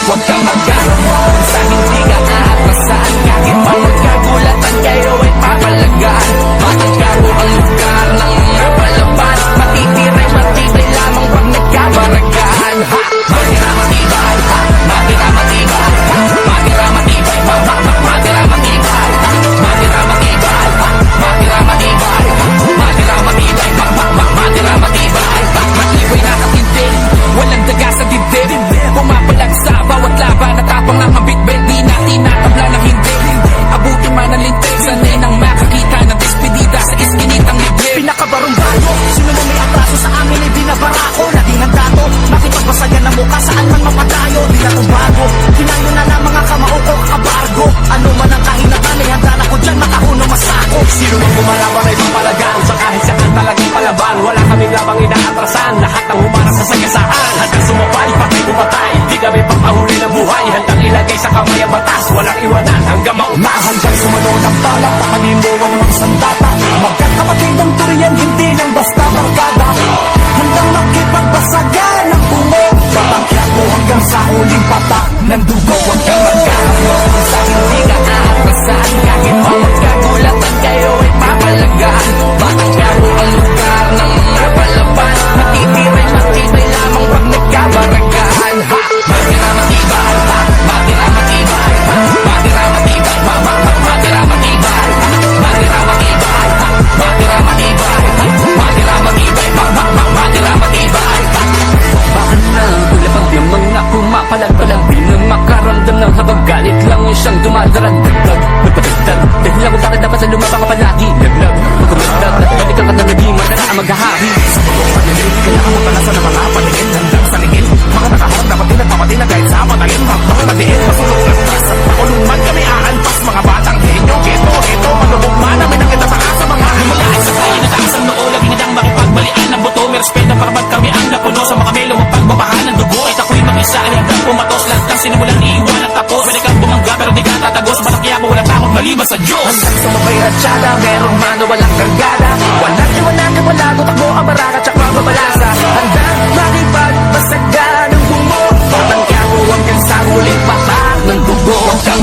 Huwag kang magkaroon sa hindi ka aatrasan. Kahit pa magkagulatan kayo ay papalagaan. Matagkaroon ang lugar ng napalaban. Matitiray, matibay lamang pag nagkabaragaan. Ha! Matira matibay, ha! Matira matibay, ha! Matira matibay, matira matibay, ha! Matira matibay, ha! Matira matibay, ha! Matira matibay, matira matibay, ha! Matibay na katindig, walang daga sa dibdib. Pumapalag sa bawat laban, natapang ng bitbit. Di natin natabla ng hindi. Abutin man ang lintik, sanay nang makakita ng despedida sa iskinitang liblib. Pinakabarong bago, sino mo may atraso sa amin ay binabara ko. Naging handa to, makipagbasayan ng mukha saan man mapatayo. Di na to bago, kinayo na ng mga kamao ko kakabargo. Ano man ang kahinatan ay handa na ko dyan makahuno masako. Sino mang bumalaban ay papalagan, sa kahit saan talagang palaban. Wala kaming labang inaatrasan, lahat ng humarap sa sagasaan. Hanggang sumabay, patay o patay, di kami papahuli ng buhay. Handang ilagay sa kamay ang batas, walang iwanan hanggang mautay. Hanggang sumunod ang balak, pakaliliwan ng sandata. Magkakapatid ng turiyan, hindi lang basta barkada. Handang makipagbasagan ng pumo. Batangkyan mo hanggang sa huling patak ng dugo. Huwag kang magkaroon sa hindi ka aatrasan. Kahit pa magkagulatan kayo ay papalagaan. Matagkaroon ang lugar ng napalaban. Matitiray, matibay lamang pag nagkabaragaan. Ha! Matira matibay, ha! Matira matibay, ha! Matira matibay, matira matibay, ha! Matira matibay, ha! Matira matibay, ha! Matira matibay, matira matibay, ha! Bakit na ulapag yung mga pumapalag-palag? Di na makaramdam ng habang galit lang siyang dumadaragdag. Magpatagdag, dahil ako bakit dapat sa lumabang ka palagi. Laglag, magkumalag, at balikan ka na naging madala ang maghahari. Sa pagong panilin, kailangan mo palasan ng mga patingin. Handang sa lingin, mga nakaharap dapat din at papatin na kahit sa patalim. Mga madiin, masulong ng tras. Pakulong man kami aanpas, mga batang henyo. Keto, manubog man namin ang kitataas sa mga himalain. Sa tayo na taas ang noo, laging nang makipagbalian ng buto. May respeto para ba't kami ang napuno sa mga melo. Magpagbabahan ng dugo, at ako'y mag-isa. Hanggang pumatos, lahat ng sinimulang iiwan at tapos. Pwede kang bumangga pero di ka tatagos. Malaki ako, walang takot maliban sa Diyos. Hanggang sumabay ratsyada, merong mano walang kargada. Walang iwanan, wala takbo ang baraka tsaka babalasa. Hanggang makipagbasagan ng bumo. Batang kaya mo hanggang sa huling patak ng dugo. Huwag kang